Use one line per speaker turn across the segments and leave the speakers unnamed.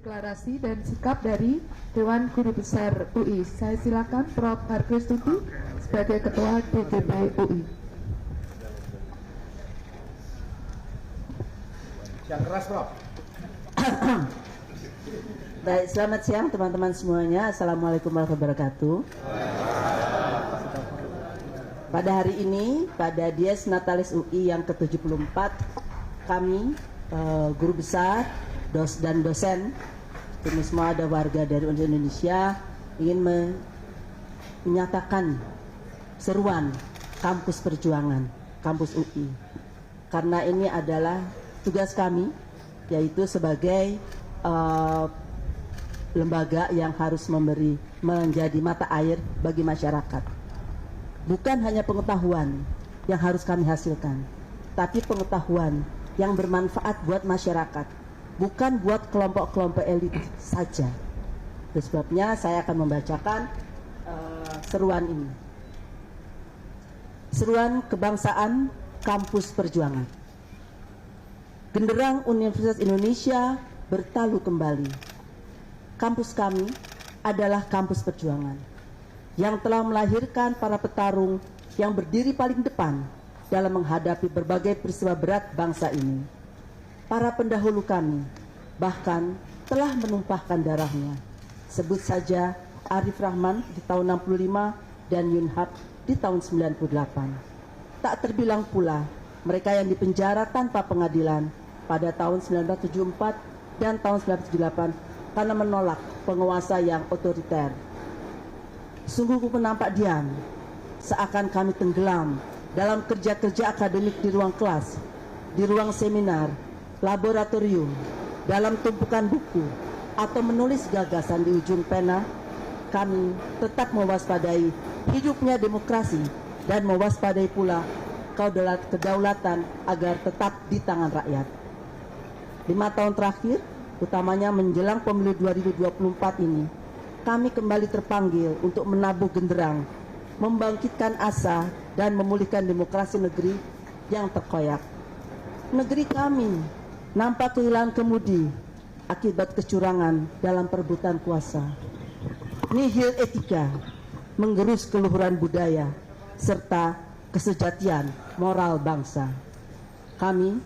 Deklarasi dan sikap dari Dewan Guru Besar UI. Saya silakan Prof. Harkristuti sebagai Ketua DGB UI.
Yang keras, Prof.
Baik, selamat siang teman-teman semuanya. Assalamualaikum warahmatullahi wabarakatuh. Pada hari ini, pada Dies Natalis UI yang ke-74, kami, guru besar, dan dosen, ini semua ada warga dari Indonesia, ingin menyatakan seruan kampus perjuangan, kampus UI. Karena ini adalah tugas kami, yaitu sebagai lembaga yang harus menjadi mata air bagi masyarakat. Bukan hanya pengetahuan yang harus kami hasilkan, tapi pengetahuan yang bermanfaat buat masyarakat, bukan buat kelompok-kelompok elit saja. Itu sebabnya saya akan membacakan seruan ini. Seruan kebangsaan kampus perjuangan. Genderang Universitas Indonesia bertalu kembali. Kampus kami adalah kampus perjuangan yang telah melahirkan para petarung yang berdiri paling depan dalam menghadapi berbagai peristiwa berat bangsa ini. Para pendahulu kami bahkan telah menumpahkan darahnya. Sebut saja Arif Rahman di tahun 65 dan Yunhab di tahun 98. Tak terbilang pula mereka yang dipenjara tanpa pengadilan pada tahun 1974 dan tahun 1978 karena menolak penguasa yang otoriter. Sungguh menampak diam, seakan kami tenggelam dalam kerja-kerja akademik di ruang kelas, di ruang seminar, laboratorium, dalam tumpukan buku, atau menulis gagasan di ujung pena. Kami tetap mewaspadai hidupnya demokrasi dan mewaspadai pula kedaulatan agar tetap di tangan rakyat. 5 tahun terakhir, utamanya menjelang pemilu 2024 ini, kami kembali terpanggil untuk menabuh genderang, membangkitkan asa dan memulihkan demokrasi negeri yang terkoyak. Negeri kami nampak kehilangan kemudi akibat kecurangan dalam perebutan kuasa. Nihil etika, menggerus keluhuran budaya, serta kesejatian moral bangsa. Kami,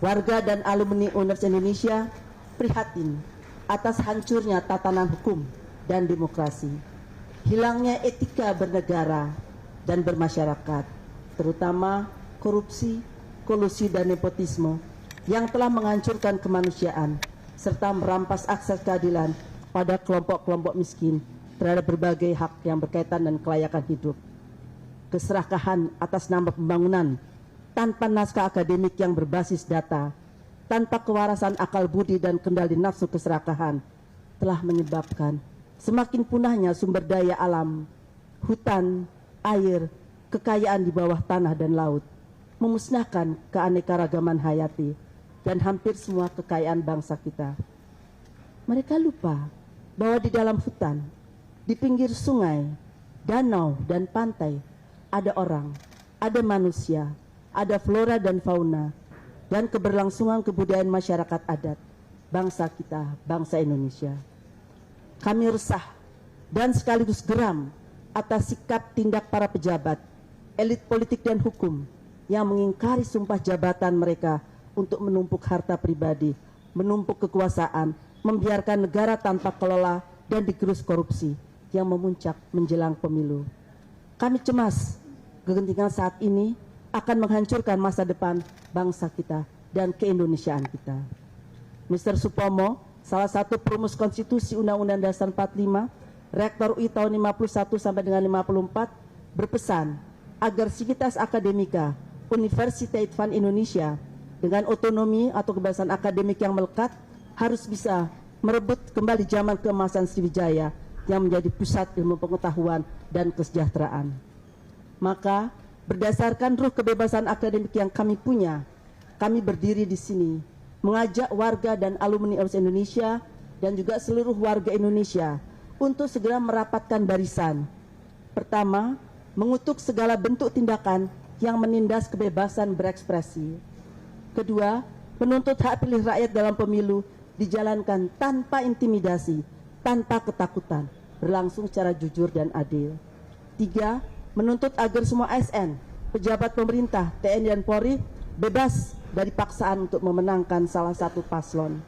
warga dan alumni Universitas Indonesia, prihatin atas hancurnya tatanan hukum dan demokrasi, hilangnya etika bernegara dan bermasyarakat, terutama korupsi, kolusi dan nepotisme yang telah menghancurkan kemanusiaan serta merampas akses keadilan pada kelompok-kelompok miskin terhadap berbagai hak yang berkaitan dengan kelayakan hidup. Keserakahan atas nama pembangunan tanpa naskah akademik yang berbasis data, tanpa kewarasan akal budi dan kendali nafsu keserakahan telah menyebabkan semakin punahnya sumber daya alam, hutan, air, kekayaan di bawah tanah dan laut, memusnahkan keanekaragaman hayati dan hampir semua kekayaan bangsa kita. Mereka lupa bahwa di dalam hutan, di pinggir sungai, danau, dan pantai ada orang, ada manusia, ada flora dan fauna, dan keberlangsungan kebudayaan masyarakat adat bangsa kita, bangsa Indonesia. Kami resah dan sekaligus geram atas sikap tindak para pejabat, elit politik dan hukum yang mengingkari sumpah jabatan mereka untuk menumpuk harta pribadi, menumpuk kekuasaan, membiarkan negara tanpa kelola dan digerus korupsi yang memuncak menjelang pemilu. Kami cemas kegentingan saat ini akan menghancurkan masa depan bangsa kita dan keindonesiaan kita. Mr. Supomo, salah satu perumus konstitusi Undang-Undang Dasar 45, Rektor UI tahun 51 sampai dengan 54, berpesan agar Sivitas Akademika Universitas Advance Indonesia dengan otonomi atau kebebasan akademik yang melekat harus bisa merebut kembali zaman keemasan Sriwijaya yang menjadi pusat ilmu pengetahuan dan kesejahteraan. Maka berdasarkan ruh kebebasan akademik yang kami punya, kami berdiri di sini mengajak warga dan alumni Universitas Indonesia dan juga seluruh warga Indonesia untuk segera merapatkan barisan. Pertama, mengutuk segala bentuk tindakan yang menindas kebebasan berekspresi. Kedua, menuntut hak pilih rakyat dalam pemilu dijalankan tanpa intimidasi, tanpa ketakutan, berlangsung secara jujur dan adil. 3. Menuntut agar semua ASN, pejabat pemerintah, TNI dan Polri bebas dari paksaan untuk memenangkan salah satu paslon.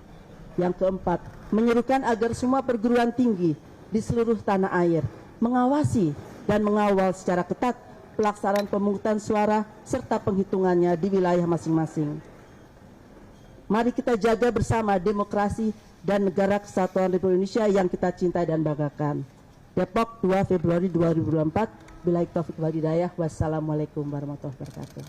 Yang keempat, menyerukan agar semua perguruan tinggi di seluruh tanah air mengawasi dan mengawal secara ketat pelaksanaan pemungutan suara serta penghitungannya di wilayah masing-masing. Mari kita jaga bersama demokrasi dan negara kesatuan Republik Indonesia yang kita cintai dan banggakan. Depok, 2 Februari 2024. Billahi taufiq wal hidayah. Wassalamualaikum warahmatullahi wabarakatuh.